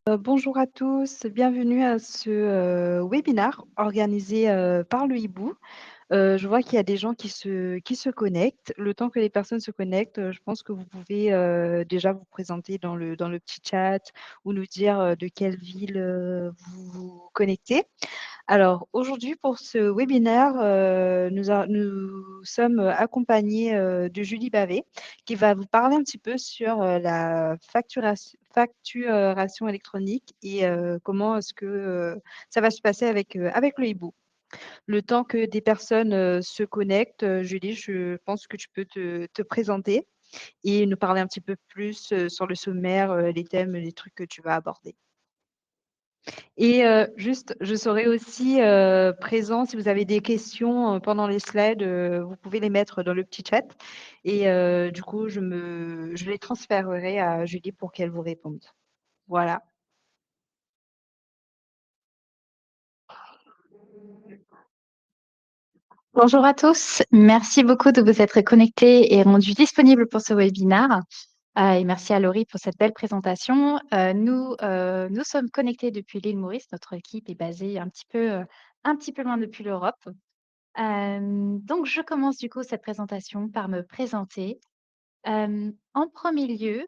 Bonjour à tous, bienvenue à ce webinaire organisé par le Hibou. Je vois qu'il y a des gens qui se connectent. Le temps que les personnes se connectent, je pense que vous pouvez déjà vous présenter dans le petit chat ou nous dire de quelle ville vous vous connectez. Alors, aujourd'hui, pour ce webinaire, nous sommes accompagnés de Julie Bavet, qui va vous parler un petit peu sur la facturation électronique et comment est-ce que ça va se passer avec le hibou. Le temps que des personnes se connectent, Julie, je pense que tu peux te présenter et nous parler un petit peu plus sur le sommaire, les thèmes, les trucs que tu vas aborder. Et juste, je serai aussi présent si vous avez des questions pendant les slides, vous pouvez les mettre dans le petit chat et du coup, je les transférerai à Julie pour qu'elle vous réponde. Voilà. Bonjour à tous, merci beaucoup de vous être connectés et rendus disponibles pour ce webinaire. Et merci à Laurie pour cette belle présentation. Nous sommes connectés depuis l'île Maurice. Notre équipe est basée un petit peu loin depuis l'Europe. Donc, je commence du coup cette présentation par me présenter. En premier lieu,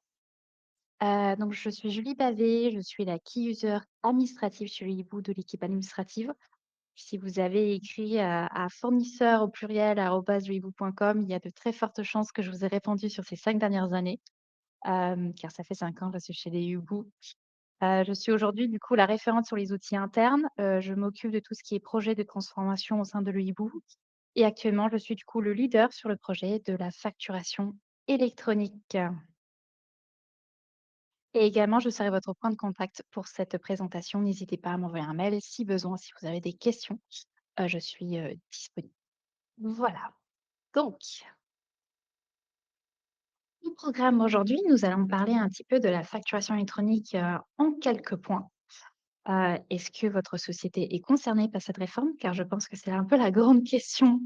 donc je suis Julie Bavet, je suis la key user administrative chez le Hibou de l'équipe administrative. Si vous avez écrit à fournisseur au pluriel @lehibou.com, il y a de très fortes chances que je vous ai répondu sur ces 5 dernières années, car ça fait 5 ans que je suis chez les Hibou. Je suis aujourd'hui du coup la référente sur les outils internes. Je m'occupe de tout ce qui est projet de transformation au sein de l'Hibou et actuellement, je suis du coup le leader sur le projet de la facturation électronique. Et également, je serai votre point de contact pour cette présentation. N'hésitez pas à m'envoyer un mail si besoin, si vous avez des questions. Je suis disponible. Voilà. Donc, au programme aujourd'hui, nous allons parler un petit peu de la facturation électronique en quelques points. Est-ce que votre société est concernée par cette réforme? Car je pense que c'est un peu la grande question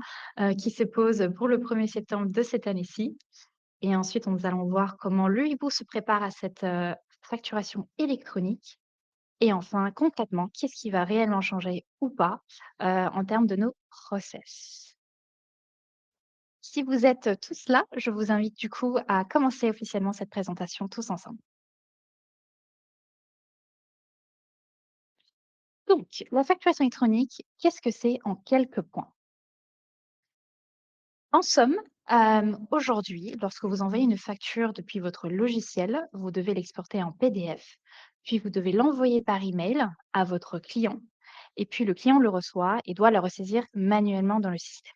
qui se pose pour le 1er septembre de cette année-ci. Et ensuite, nous allons voir comment le hibou se prépare à cette facturation électronique. Et enfin, concrètement, qu'est-ce qui va réellement changer ou pas en termes de nos process. Si vous êtes tous là, je vous invite du coup à commencer officiellement cette présentation tous ensemble. Donc, la facturation électronique, qu'est-ce que c'est en quelques points? En somme, aujourd'hui, lorsque vous envoyez une facture depuis votre logiciel, vous devez l'exporter en PDF, puis vous devez l'envoyer par email à votre client, et puis le client le reçoit et doit le ressaisir manuellement dans le système.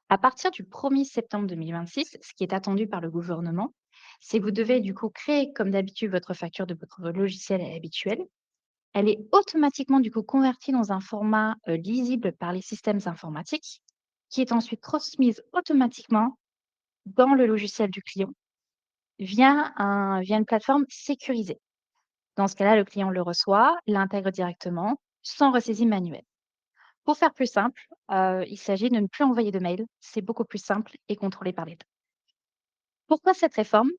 À partir du 1er septembre 2026, ce qui est attendu par le gouvernement, c'est que vous devez du coup créer comme d'habitude votre facture de votre logiciel habituel. Elle est automatiquement du coup convertie dans un format lisible par les systèmes informatiques, qui est ensuite transmise automatiquement dans le logiciel du client via une plateforme sécurisée. Dans ce cas-là, le client le reçoit, l'intègre directement, sans ressaisie manuelle. Pour faire plus simple, il s'agit de ne plus envoyer de mail. C'est beaucoup plus simple et contrôlé par l'État. Pourquoi cette réforme?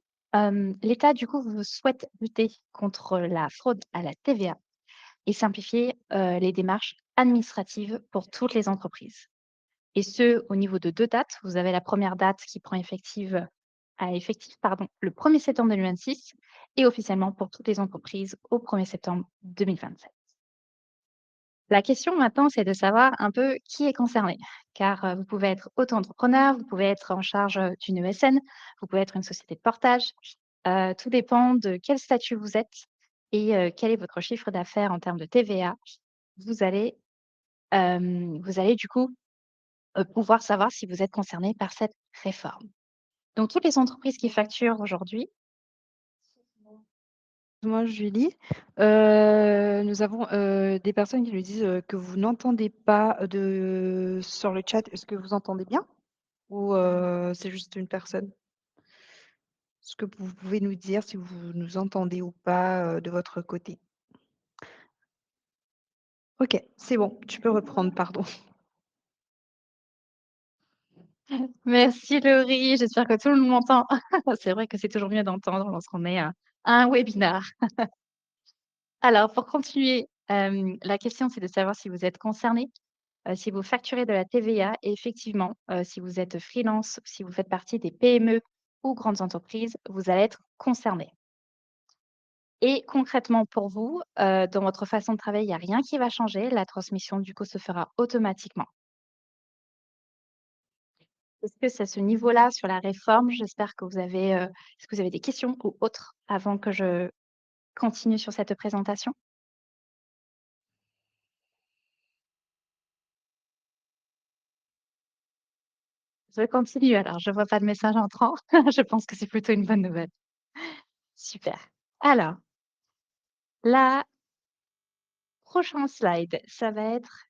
L'État, du coup, souhaite lutter contre la fraude à la TVA et simplifier les démarches administratives pour toutes les entreprises. Et ce, au niveau de 2 dates. Vous avez la première date qui prend effectif le 1er septembre 2026 et officiellement pour toutes les entreprises au 1er septembre 2027. La question maintenant, c'est de savoir un peu qui est concerné, car vous pouvez être auto-entrepreneur, vous pouvez être en charge d'une ESN, vous pouvez être une société de portage. Tout dépend de quel statut vous êtes et quel est votre chiffre d'affaires en termes de TVA. Vous allez, vous allez du coup pouvoir savoir si vous êtes concerné par cette réforme. Donc, toutes les entreprises qui facturent aujourd'hui. Moi, Julie, nous avons des personnes qui nous disent que vous n'entendez pas sur le chat. Est-ce que vous entendez bien ou c'est juste une personne? Est-ce que vous pouvez nous dire si vous nous entendez ou pas de votre côté? Ok, c'est bon, tu peux reprendre, pardon. Merci Laurie, j'espère que tout le monde m'entend. C'est vrai que c'est toujours mieux d'entendre lorsqu'on est à un webinar. Alors pour continuer, la question c'est de savoir si vous êtes concerné, si vous facturez de la TVA et effectivement, si vous êtes freelance, si vous faites partie des PME ou grandes entreprises, vous allez être concerné. Et concrètement pour vous, dans votre façon de travailler, il y a rien qui va changer. La transmission du coup se fera automatiquement. Est-ce que c'est à ce niveau-là sur la réforme? J'espère que vous avez, est-ce que vous avez des questions ou autres avant que je continue sur cette présentation? Je continue alors, je vois pas de message entrant. Je pense que c'est plutôt une bonne nouvelle. Super. Alors, la prochain slide, ça va être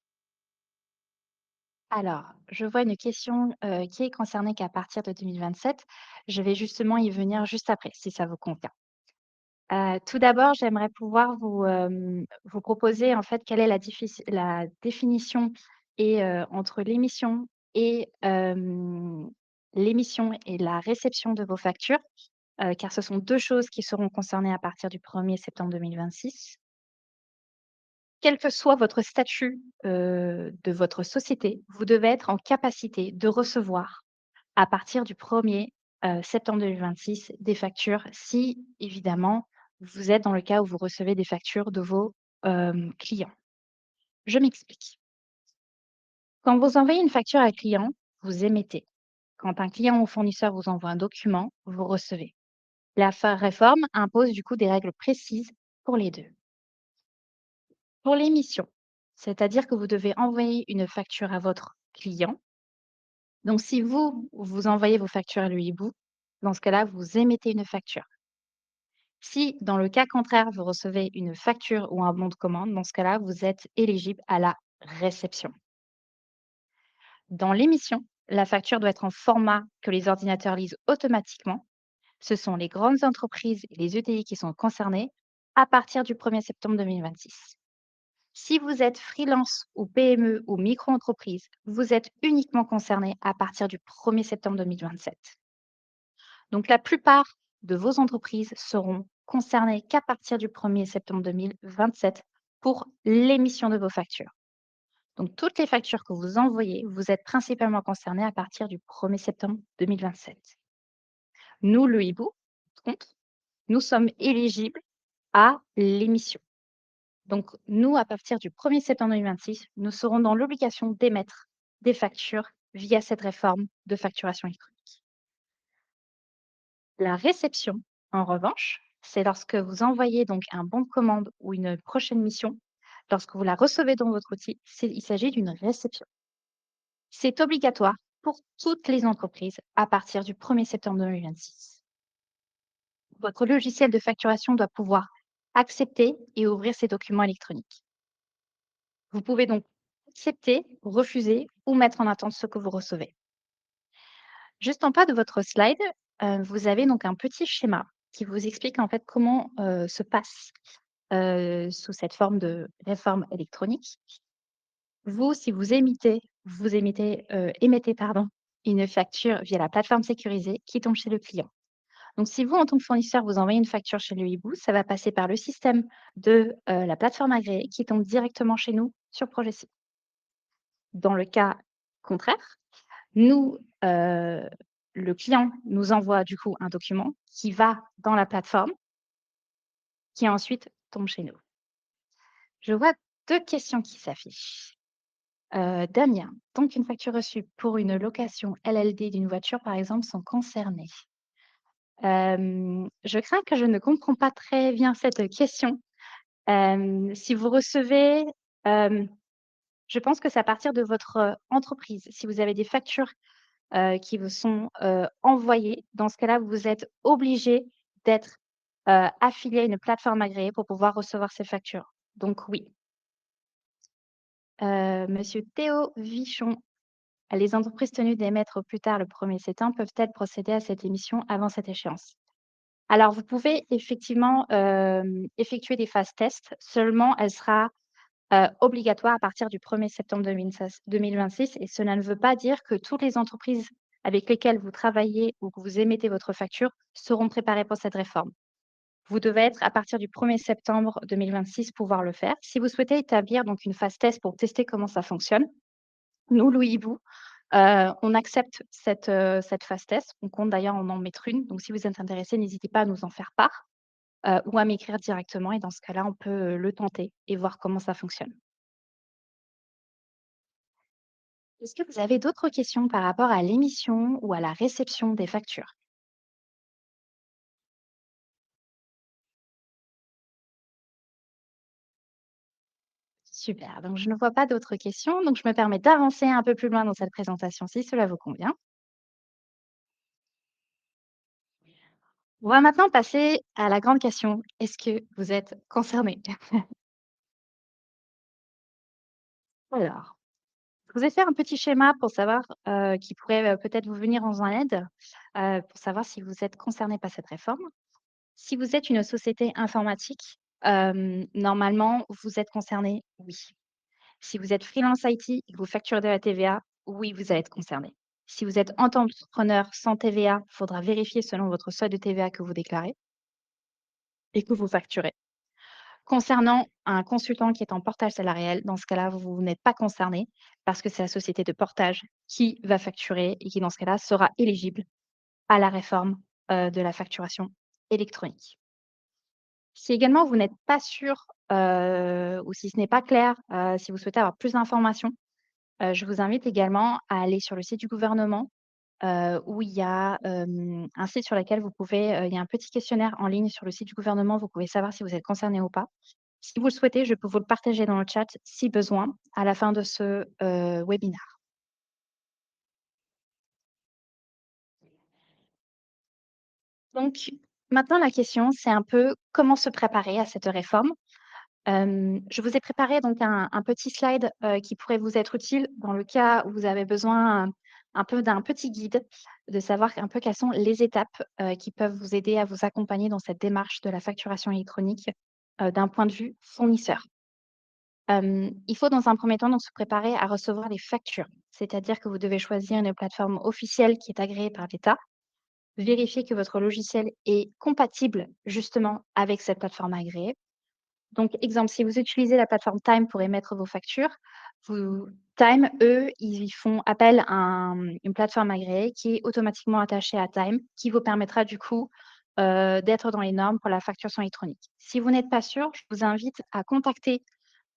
alors, je vois une question, qui est concernée qu'à partir de 2027. Je vais justement y venir juste après, si ça vous convient. Tout d'abord, j'aimerais pouvoir vous proposer, en fait, quelle est la définition et entre l'émission et la réception de vos factures, car ce sont 2 choses qui seront concernées à partir du 1er septembre 2026. Quel que soit votre statut, de votre société, vous devez être en capacité de recevoir à partir du 1er septembre 2026 des factures si évidemment vous êtes dans le cas où vous recevez des factures de vos, clients. Je m'explique. Quand vous envoyez une facture à un client, vous émettez. Quand un client ou fournisseur vous envoie un document, vous recevez. La réforme impose du coup des règles précises pour les 2. Pour l'émission, c'est-à-dire que vous devez envoyer une facture à votre client. Donc si vous envoyez vos factures à l'UIBU, dans ce cas-là, vous émettez une facture. Si, dans le cas contraire, vous recevez une facture ou un bon de commande, dans ce cas-là, vous êtes éligible à la réception. Dans l'émission, la facture doit être en format que les ordinateurs lisent automatiquement. Ce sont les grandes entreprises et les ETI qui sont concernées à partir du 1er septembre 2026. Si vous êtes freelance ou PME ou micro-entreprise, vous êtes uniquement concerné à partir du 1er septembre 2027. Donc, la plupart de vos entreprises seront concernées qu'à partir du 1er septembre 2027 pour l'émission de vos factures. Donc, toutes les factures que vous envoyez, vous êtes principalement concernés à partir du 1er septembre 2027. Nous, le hibou, par contre, nous sommes éligibles à l'émission. Donc, nous, à partir du 1er septembre 2026, nous serons dans l'obligation d'émettre des factures via cette réforme de facturation électronique. La réception, en revanche, c'est lorsque vous envoyez donc un bon de commande ou une prochaine mission, lorsque vous la recevez dans votre outil, il s'agit d'une réception. C'est obligatoire pour toutes les entreprises à partir du 1er septembre 2026. Votre logiciel de facturation doit pouvoir accepter et ouvrir ces documents électroniques. Vous pouvez donc accepter, refuser ou mettre en attente ce que vous recevez. Juste en bas de votre slide, vous avez donc un petit schéma qui vous explique en fait comment, se passe, sous cette forme de réforme électronique. Vous, si émettez pardon, une facture via la plateforme sécurisée qui tombe chez le client. Donc si vous, en tant que fournisseur, vous envoyez une facture chez le hibou, ça va passer par le système de, la plateforme agréée qui tombe directement chez nous sur Projet. Dans le cas contraire, nous, le client nous envoie du coup un document qui va dans la plateforme, qui ensuite tombe chez nous. Je vois 2 questions qui s'affichent. Damien, donc une facture reçue pour une location LLD d'une voiture, par exemple, sont concernées. Je crains que je ne comprends pas très bien cette question. Si vous recevez, hem, je pense que c'est à partir de votre, entreprise. Si vous avez des factures qui vous sont, envoyés. Dans ce cas-là, vous êtes obligé d'être, affilié à une plateforme agréée pour pouvoir recevoir ces factures. Donc oui. Monsieur Théo Vichon: «Les entreprises tenues d'émettre au plus tard le 1er septembre peuvent-elles procéder à cette émission avant cette échéance?» Alors vous pouvez effectivement, effectuer des phases tests, seulement elle sera obligatoire à partir du 1er septembre 2026 et cela ne veut pas dire que toutes les entreprises avec lesquelles vous travaillez ou que vous émettez votre facture seront préparées pour cette réforme. Vous devez être à partir du 1er septembre 2026 pouvoir le faire. Si vous souhaitez établir donc une phase test pour tester comment ça fonctionne, nous, Louis Hibou, on accepte cette phase test. On compte d'ailleurs en mettre une. Donc si vous êtes intéressé, n'hésitez pas à nous en faire part, ou à m'écrire directement et dans ce cas-là, on peut, le tenter et voir comment ça fonctionne. Est-ce que vous avez d'autres questions par rapport à l'émission ou à la réception des factures? Super, donc je ne vois pas d'autres questions, donc je me permets d'avancer un peu plus loin dans cette présentation si cela vous convient. On va maintenant passer à la grande question, est-ce que vous êtes concerné? Alors, je vous ai fait un petit schéma pour savoir, qui pourrait, peut-être vous venir en aide, pour savoir si vous êtes concerné par cette réforme. Si vous êtes une société informatique, normalement, vous êtes concerné, oui. Si vous êtes freelance IT et que vous facturez de la TVA, oui, vous allez être concerné. Si vous êtes entrepreneur sans TVA, il faudra vérifier selon votre seuil de TVA que vous déclarez et que vous facturez. Concernant un consultant qui est en portage salarial, dans ce cas-là, vous n'êtes pas concerné parce que c'est la société de portage qui va facturer et qui, dans ce cas-là, sera éligible à la réforme, de la facturation électronique. Si également vous n'êtes pas sûr, ou si ce n'est pas clair, si vous souhaitez avoir plus d'informations, je vous invite également à aller sur le site du gouvernement, où il y a, un site sur lequel vous pouvez, il y a un petit questionnaire en ligne sur le site du gouvernement, vous pouvez savoir si vous êtes concerné ou pas. Si vous le souhaitez, je peux vous le partager dans le chat si besoin à la fin de ce, webinaire. Donc maintenant la question, c'est un peu comment se préparer à cette réforme? Je vous ai préparé donc un petit slide, qui pourrait vous être utile dans le cas où vous avez besoin, un peu d'un petit guide, de savoir un peu quelles sont les étapes, qui peuvent vous aider à vous accompagner dans cette démarche de la facturation électronique, d'un point de vue fournisseur. Il faut dans un premier temps donc se préparer à recevoir les factures, c'est-à-dire que vous devez choisir une plateforme officielle qui est agréée par l'État, vérifier que votre logiciel est compatible justement avec cette plateforme agréée. Donc, exemple, si vous utilisez la plateforme Time pour émettre vos factures, vous Time, eux, ils font appel à une plateforme agréée qui est automatiquement attachée à Time, qui vous permettra du coup, d'être dans les normes pour la facturation électronique. Si vous n'êtes pas sûr, je vous invite à contacter,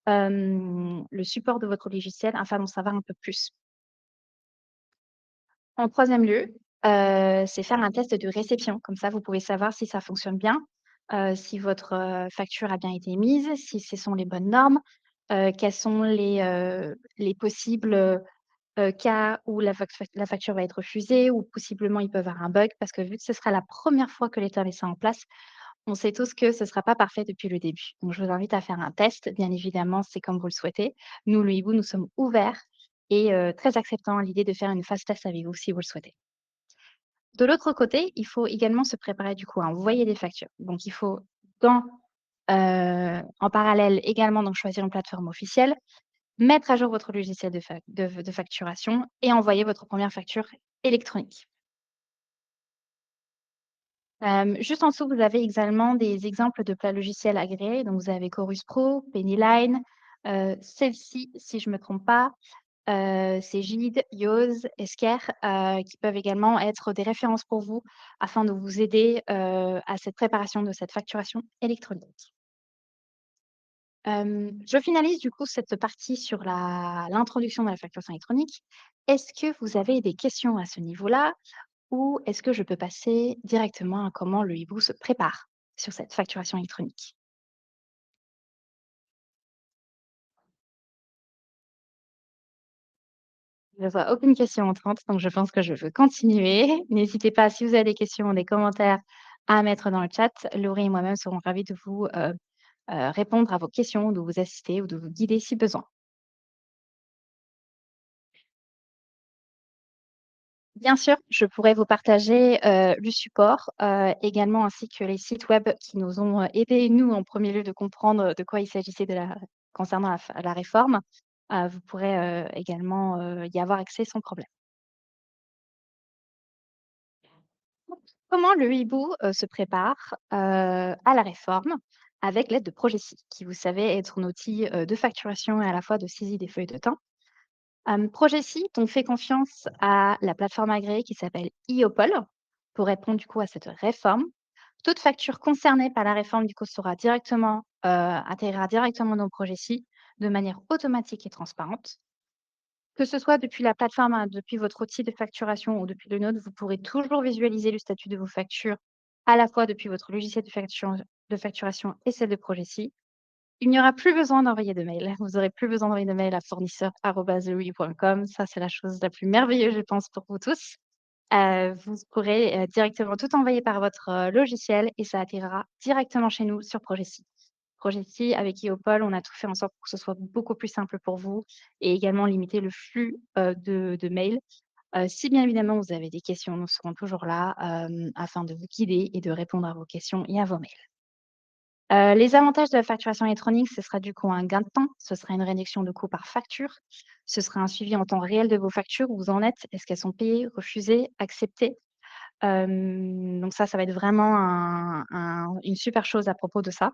le support de votre logiciel afin d'en savoir un peu plus. En troisième lieu, c'est faire un test de réception. Comme ça, vous pouvez savoir si ça fonctionne bien, si votre, facture a bien été mise, si ce sont les bonnes normes, quels sont les possibles, cas où la facture va être refusée ou possiblement il peut y avoir un bug. Parce que vu que ce sera la première fois que l'État met ça en place, on sait tous que ce ne sera pas parfait depuis le début. Donc je vous invite à faire un test. Bien évidemment, c'est comme vous le souhaitez. Nous, le Hibou, nous sommes ouverts et très acceptants à l'idée de faire une phase test avec vous si vous le souhaitez. De l'autre côté, il faut également se préparer du coup à envoyer des factures. Donc il faut dans, en parallèle également donc choisir une plateforme officielle, mettre à jour votre logiciel de facturation et envoyer votre première facture électronique. Juste en dessous, vous avez également des exemples de plats logiciels agréés. Donc vous avez Chorus Pro, Pennyline, Celle-ci, si je ne me trompe pas, Cegid, Yoz, Esker, qui peuvent également être des références pour vous afin de vous aider, à cette préparation de cette facturation électronique. Je finalise du coup cette partie sur l'introduction de la facturation électronique. Est-ce que vous avez des questions à ce niveau-là ou est-ce que je peux passer directement à comment le hibou se prépare sur cette facturation électronique? Je vois aucune question entrante, donc je pense que je veux continuer. N'hésitez pas, si vous avez des questions, des commentaires à mettre dans le chat. Laurie et moi-même serons ravis de vous répondre à vos questions, de vous assister ou de vous guider si besoin. Bien sûr, je pourrais vous partager le support également ainsi que les sites web qui nous ont aidés, nous, en premier lieu, de comprendre de quoi il s'agissait concernant la réforme. Vous pourrez également y avoir accès sans problème. Comment le hibou, se prépare, à la réforme avec l'aide de Progessi, qui vous savez être un outil, de facturation et à la fois de saisie des feuilles de temps. Progessi donc fait confiance à la plateforme agréée qui s'appelle Iopol pour répondre du coup à cette réforme. Toute facture concernée par la réforme du coup sera directement, intégrera directement dans Progessi de manière automatique et transparente. Que ce soit depuis la plateforme, hein, depuis votre outil de facturation ou depuis le nôtre, vous pourrez toujours visualiser le statut de vos factures, à la fois depuis votre logiciel de facturation et celle de Progessi. Il n'y aura plus besoin d'envoyer de mails. Vous aurez plus besoin d'envoyer de mails à fournisseur@louis.com. Ça, c'est la chose la plus merveilleuse, je pense, pour vous tous. Vous pourrez, directement tout envoyer par votre, logiciel et ça atterrira directement chez nous sur Progessi. Progessi, avec Iopol, on a tout fait en sorte pour que ce soit beaucoup plus simple pour vous et également limiter le flux, de mails. Si bien évidemment vous avez des questions, nous serons toujours là, afin de vous guider et de répondre à vos questions et à vos mails. Les avantages de la facturation électronique, ce sera du coup un gain de temps, ce sera une réduction de coûts par facture, ce sera un suivi en temps réel de vos factures, où vous en êtes, est-ce qu'elles sont payées, refusées, acceptées? Donc ça va être vraiment une super chose à propos de ça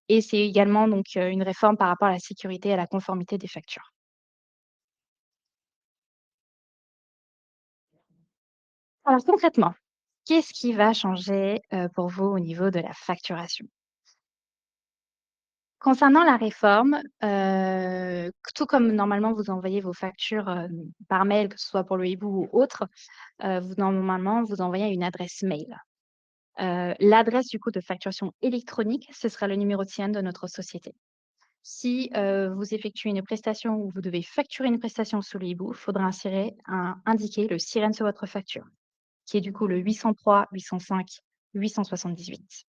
et c'est également donc, une réforme par rapport à la sécurité et à la conformité des factures. Alors concrètement, qu'est-ce qui va changer, pour vous au niveau de la facturation? Concernant la réforme, tout comme normalement vous envoyez vos factures, par mail, que ce soit pour le hibou ou autre, vous normalement vous envoyez à une adresse mail. L'adresse du coup de facturation électronique, ce sera le numéro de SIREN de notre société. Si, vous effectuez une prestation ou vous devez facturer une prestation sous le hibou, il faudra indiquer le SIREN sur votre facture, qui est du coup le 803 805 878.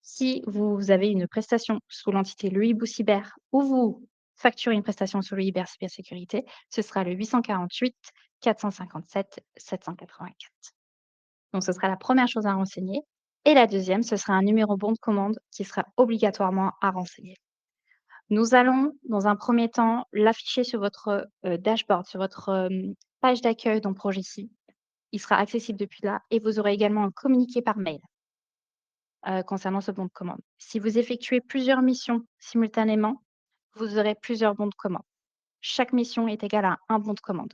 Si vous avez une prestation sous l'entité Le Hibou Cyber ou vous facturez une prestation sous le Cyber Cybersécurité, ce sera le 848 457 784. Donc ce sera la première chose à renseigner et la deuxième, ce sera un numéro bon de commande qui sera obligatoirement à renseigner. Nous allons, dans un premier temps, l'afficher sur votre, dashboard, sur votre, page d'accueil dans Progessi. Il sera accessible depuis là et vous aurez également un communiqué par mail. Concernant ce bon de commande. Si vous effectuez plusieurs missions simultanément, vous aurez plusieurs bons de commande. Chaque mission est égale à un bon de commande.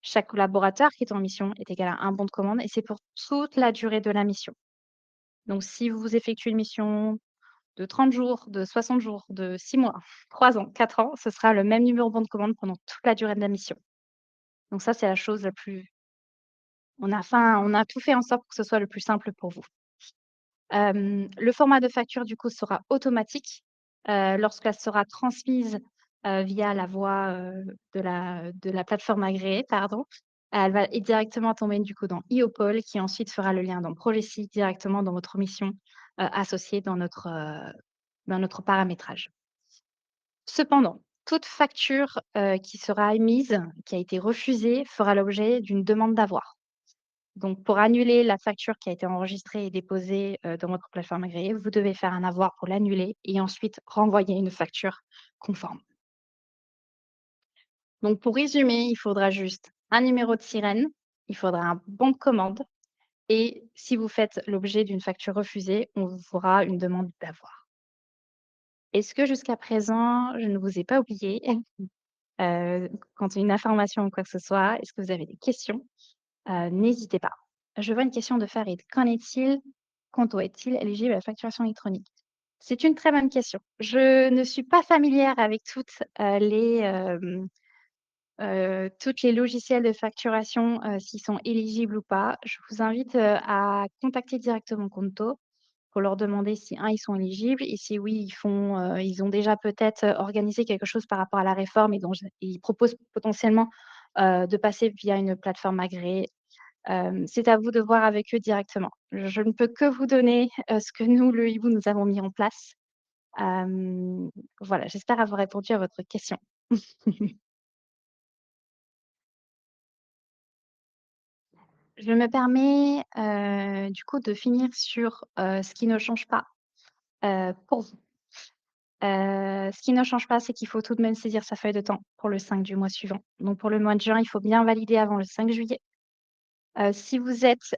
Chaque collaborateur qui est en mission est égal à un bon de commande et c'est pour toute la durée de la mission. Donc si vous effectuez une mission de 30 jours, de 60 jours, de 6 mois, 3 ans, 4 ans, ce sera le même numéro bon de commande pendant toute la durée de la mission. Donc ça, c'est la chose la plus on a tout fait en sorte pour que ce soit le plus simple pour vous. Le format de facture, du coup, sera automatique, lorsqu'elle sera transmise, via la voie, de la plateforme agréée, pardon. Elle va directement tomber, du coup, dans Iopol qui ensuite fera le lien dans Progessi directement dans votre mission, associée dans notre paramétrage. Cependant, toute facture, qui sera émise, qui a été refusée, fera l'objet d'une demande d'avoir. Donc pour annuler la facture qui a été enregistrée et déposée, dans votre plateforme agréée, vous devez faire un avoir pour l'annuler et ensuite renvoyer une facture conforme. Donc pour résumer, il faudra juste un numéro de sirène, il faudra un bon de commande et si vous faites l'objet d'une facture refusée, on vous fera une demande d'avoir. Est-ce que jusqu'à présent, je ne vous ai pas oublié? Quand il y a une information ou quoi que ce soit, est-ce que vous avez des questions? N'hésitez pas. Je vois une question de Farid. Qu'en est-il? Conto est-il éligible à la facturation électronique? C'est une très bonne question. Je ne suis pas familière avec toutes les logiciels de facturation, s'ils sont éligibles ou pas. Je vous invite, à contacter directement Conto pour leur demander si, un, ils sont éligibles et si oui, ils ont déjà peut-être, organisé quelque chose par rapport à la réforme et dont ils proposent potentiellement, de passer via une plateforme agréée. C'est à vous de voir avec eux directement. Je ne peux que vous donner, ce que nous, le hibou, nous avons mis en place. Hem, voilà, j'espère avoir répondu à votre question. Je me permets, du coup, de finir sur, ce qui ne change pas, pour vous. Ce qui ne change pas, c'est qu'il faut tout de même saisir sa feuille de temps pour le 5 du mois suivant. Donc pour le mois de juin, il faut bien valider avant le 5 juillet. Si vous êtes,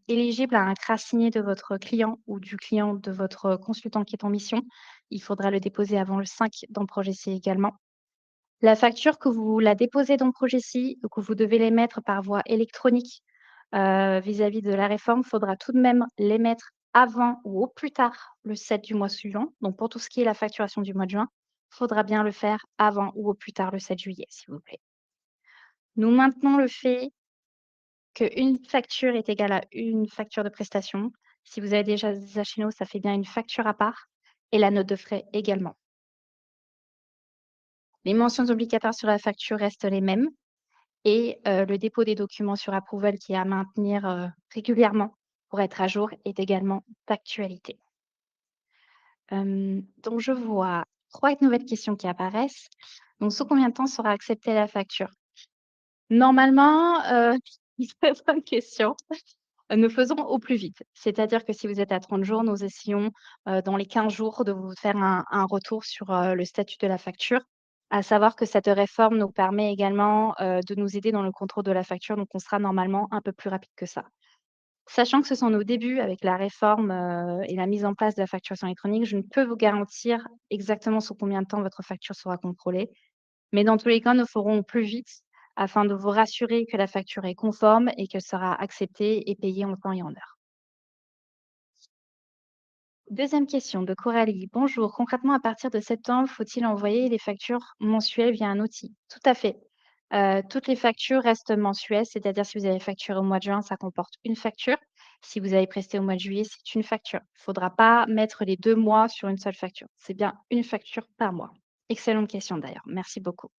éligible à un CRA signé de votre client ou du client de votre consultant qui est en mission, il faudra le déposer avant le 5 dans Progecy également. La facture que vous la déposez dans Progecy ou que vous devez l'émettre par voie électronique, vis-à-vis de la réforme, faudra tout de même l'émettre avant ou au plus tard le 7 du mois suivant. Donc pour tout ce qui est la facturation du mois de juin, faudra bien le faire avant ou au plus tard le 7 juillet, s'il vous plaît. Nous maintenons le fait qu'une facture est égale à une facture de prestation. Si vous avez déjà des chez nous, ça fait bien une facture à part et la note de frais également. Les mentions obligatoires sur la facture restent les mêmes et le dépôt des documents sur Approval qui est à maintenir, régulièrement pour être à jour est également d'actualité. Donc je vois 3 nouvelles questions qui apparaissent. Donc sous combien de temps sera acceptée la facture? Normalement, très bonne question. Nous faisons au plus vite. C'est-à-dire que si vous êtes à 30 jours, nous essayons, dans les 15 jours de vous faire un retour sur, le statut de la facture. À savoir que cette réforme nous permet également, de nous aider dans le contrôle de la facture, donc on sera normalement un peu plus rapide que ça. Sachant que ce sont nos débuts avec la réforme, et la mise en place de la facturation électronique, je ne peux vous garantir exactement sous combien de temps votre facture sera contrôlée. Mais dans tous les cas, nous ferons au plus vite afin de vous rassurer que la facture est conforme et qu'elle sera acceptée et payée en temps et en heure. Deuxième question de Coralie. Bonjour. Concrètement, à partir de septembre, faut-il envoyer les factures mensuelles via un outil? Tout à fait. Toutes les factures restent mensuelles, c'est-à-dire si vous avez facturé au mois de juin, ça comporte une facture. Si vous avez presté au mois de juillet, c'est une facture. Il ne faudra pas mettre les 2 mois sur une seule facture. C'est bien une facture par mois. Excellente question d'ailleurs. Merci beaucoup.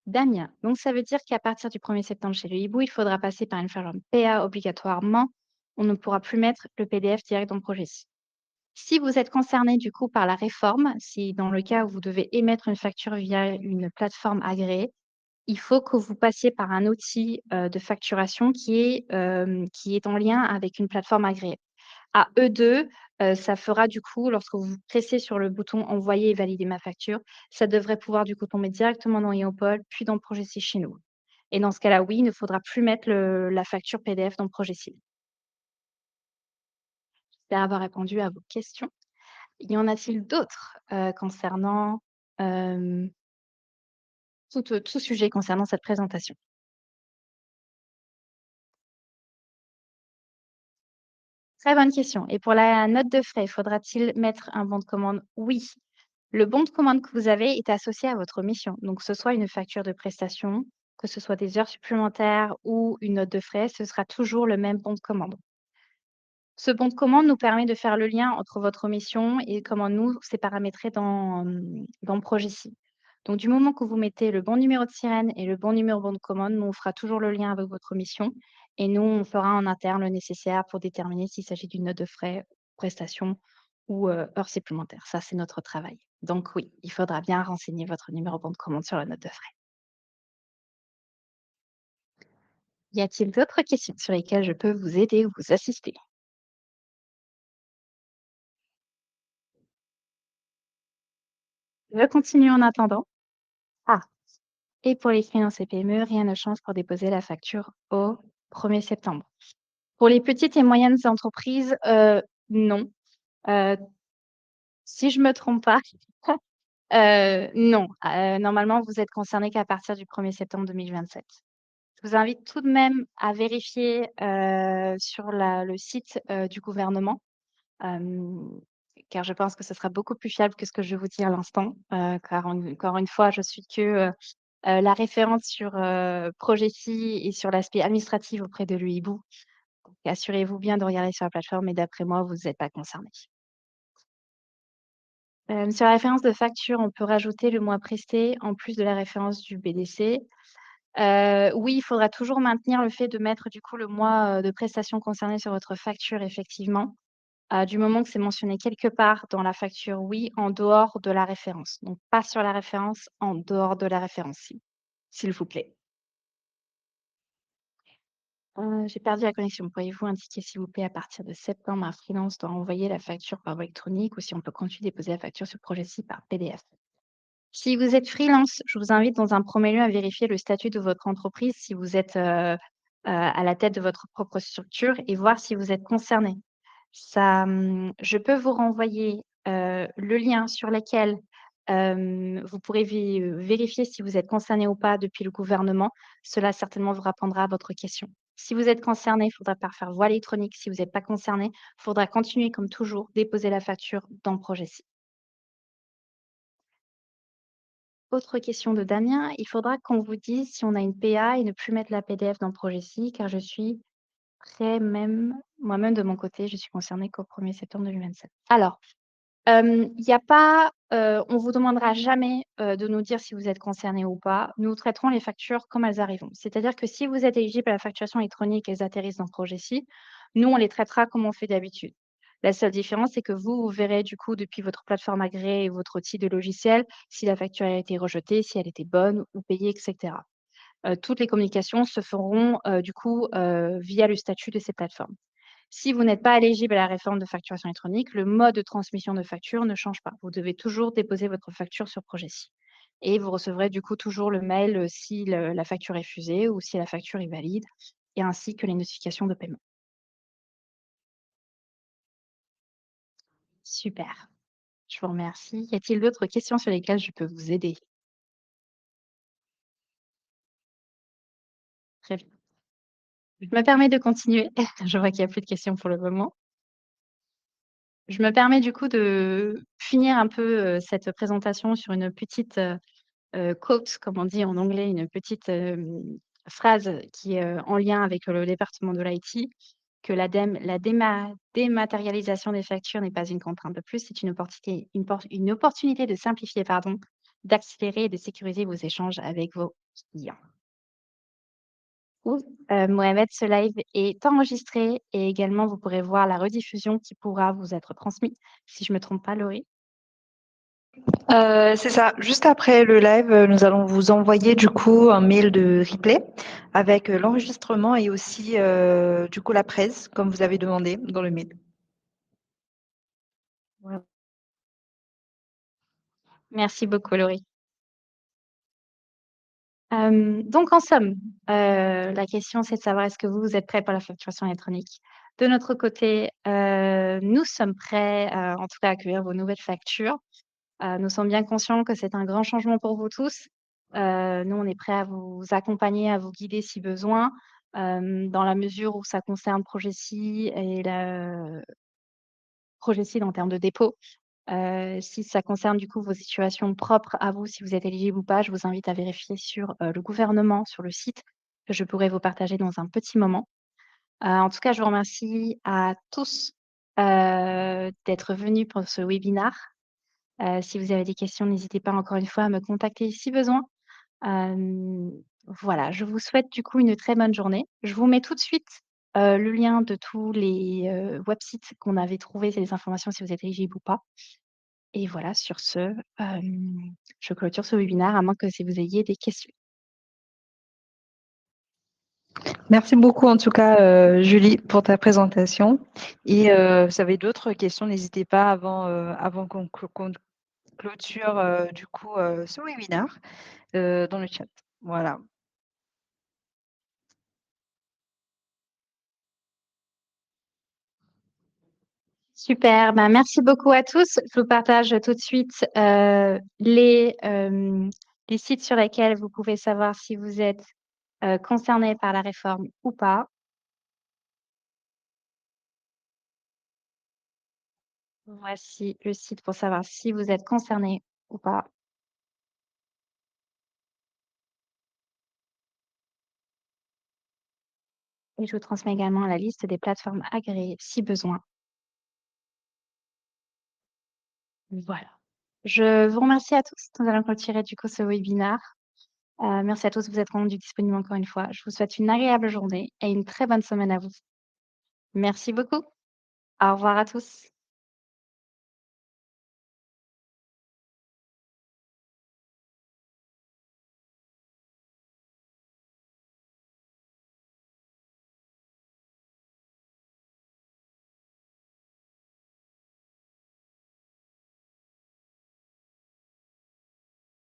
Damien, donc ça veut dire qu'à partir du 1er septembre chez le hibou, il faudra passer par une ferme PA obligatoirement. On ne pourra plus mettre le PDF direct dans le projet. Si vous êtes concerné du coup par la réforme, si dans le cas où vous devez émettre une facture via une plateforme agréée, il faut que vous passiez par un outil, de facturation qui est en lien avec une plateforme agréée. À eux 2, ça fera du coup, lorsque vous pressez sur le bouton «Envoyer et valider ma facture», ça devrait pouvoir du coup tomber directement dans Neopol, puis dans Progecy chez nous. Et dans ce cas-là, oui, il ne faudra plus mettre la facture PDF dans Progecy. J'espère avoir répondu à vos questions. Y en a-t-il d'autres, concernant, hem, tout sujet concernant cette présentation? Très bonne question et pour la note de frais, faudra-t-il mettre un bon de commande? Oui. Le bon de commande que vous avez est associé à votre mission, donc que ce soit une facture de prestation, que ce soit des heures supplémentaires ou une note de frais, ce sera toujours le même bon de commande. Ce bon de commande nous permet de faire le lien entre votre mission et comment nous, c'est paramétré dans Progecy. Donc du moment que vous mettez le bon numéro de sirène et le bon numéro bon de commande, nous, on fera toujours le lien avec votre mission et nous, on fera en interne le nécessaire pour déterminer s'il s'agit d'une note de frais, prestation ou, heures supplémentaires. Ça, c'est notre travail. Donc oui, il faudra bien renseigner votre numéro bon de commande sur la note de frais. Y a-t-il d'autres questions sur lesquelles je peux vous aider ou vous assister? Je continue en attendant. Ah! Et pour les freelances et PME, rien ne change pour déposer la facture au 1er septembre. Pour les petites et moyennes entreprises, non. Heu, si je me trompe pas, non. Normalement, vous êtes concernés qu'à partir du 1er septembre 2027. Je vous invite tout de même à vérifier, sur le site, du gouvernement, hem, car je pense que ce sera beaucoup plus fiable que ce que je vais vous dire à l'instant, car encore une fois, je suis que, la référence sur, Progecy et sur l'aspect administratif auprès de l'UIBU. Donc assurez-vous bien de regarder sur la plateforme et d'après moi, vous êtes pas concernés. Sur la référence de facture, on peut rajouter le mois presté en plus de la référence du BDC. Oui, il faudra toujours maintenir le fait de mettre du coup le mois, de prestation concerné sur votre facture effectivement. Du moment que c'est mentionné quelque part dans la facture, oui, en dehors de la référence. Donc pas sur la référence, en dehors de la référence, s'il vous plaît. J'ai perdu la connexion. Pourriez-vous indiquer, s'il vous plaît, à partir de septembre, un freelance doit envoyer la facture par voie électronique ou si on peut continuer à déposer la facture sur Progecy par PDF? Si vous êtes freelance, je vous invite dans un premier lieu à vérifier le statut de votre entreprise si vous êtes, à la tête de votre propre structure et voir si vous êtes concerné. Ça, je peux vous renvoyer, le lien sur lequel, vous pourrez vérifier si vous êtes concerné ou pas depuis le gouvernement. Cela certainement vous répondra à votre question. Si vous êtes concerné, il faudra par faire voie électronique. Si vous n'êtes pas concerné, il faudra continuer comme toujours, déposer la facture dans Progessi. Autre question de Damien, il faudra qu'on vous dise si on a une PA et ne plus mettre la PDF dans Progessi, car je suis prêt même moi-même de mon côté, je suis concernée qu'au 1er septembre 2027. Alors, il y a pas, on vous demandera jamais, de nous dire si vous êtes concerné ou pas. Nous traiterons les factures comme elles arriveront. C'est-à-dire que si vous êtes éligible à la facturation électronique et elles atterrissent dans Progessi, nous, on les traitera comme on fait d'habitude. La seule différence, c'est que vous verrez du coup depuis votre plateforme agréée et votre outil de logiciel, si la facture a été rejetée, si elle était bonne ou payée et cetera. Toutes les communications se feront, du coup, via le statut de ces plateformes. Si vous n'êtes pas éligible à la réforme de facturation électronique, le mode de transmission de facture ne change pas. Vous devez toujours déposer votre facture sur Progessi et vous recevrez du coup toujours le mail, si la facture est fusée ou si la facture est valide et ainsi que les notifications de paiement. Super, je vous remercie. Y a-t-il d'autres questions sur lesquelles je peux vous aider? Très bien. Je me permets de continuer. Je vois qu'il y a plus de questions pour le moment. Je me permets du coup de finir un peu, cette présentation sur une petite, quote, comme on dit en anglais, une petite, phrase qui est, en lien avec le département de l'IT, que la dématérialisation des factures n'est pas une contrainte de plus, c'est une opportunité de simplifier, pardon, d'accélérer et de sécuriser vos échanges avec vos clients. Ou, Mohamed, ce live est enregistré et également vous pourrez voir la rediffusion qui pourra vous être transmise, si je me trompe pas, Laurie? C'est ça. Juste après le live, nous allons vous envoyer du coup un mail de replay avec l'enregistrement et aussi du coup la presse, comme vous avez demandé dans le mail. Ouais. Merci beaucoup, Laurie. Donc en somme, la question c'est de savoir est-ce que vous êtes prêts pour la facturation électronique? De notre côté, nous sommes prêts, en tout cas à accueillir vos nouvelles factures. Nous sommes bien conscients que c'est un grand changement pour vous tous. Nous, on est prêts à vous accompagner, à vous guider si besoin, dans la mesure où ça concerne Progessi et la Progessi en termes de dépôt. Si ça concerne du coup vos situations propres à vous, si vous êtes éligible ou pas, je vous invite à vérifier sur, le gouvernement, sur le site que je pourrai vous partager dans un petit moment. En tout cas, je vous remercie à tous, d'être venus pour ce webinaire. Si vous avez des questions, n'hésitez pas encore une fois à me contacter si besoin. Hem, voilà, je vous souhaite du coup une très bonne journée. Je vous mets tout de suite, le lien de tous les, websites qu'on avait trouvés, c'est les informations si vous êtes éligible ou pas. Et voilà, sur ce, je clôture ce webinaire à moins que si vous ayez des questions. Merci beaucoup en tout cas, Julie, pour ta présentation. Et vous avez d'autres questions, n'hésitez pas avant qu'on clôture du coup ce webinaire dans le chat. Voilà. Super, bah, merci beaucoup à tous. Je vous partage tout de suite, les sites sur lesquels vous pouvez savoir si vous êtes, concernés par la réforme ou pas. Voici le site pour savoir si vous êtes concerné ou pas. Et je vous transmets également la liste des plateformes agréées si besoin. Voilà. Je vous remercie à tous. Nous allons clôturer du coup ce webinaire. Merci à tous de vous être rendus disponibles encore une fois. Je vous souhaite une agréable journée et une très bonne semaine à vous. Merci beaucoup. Au revoir à tous.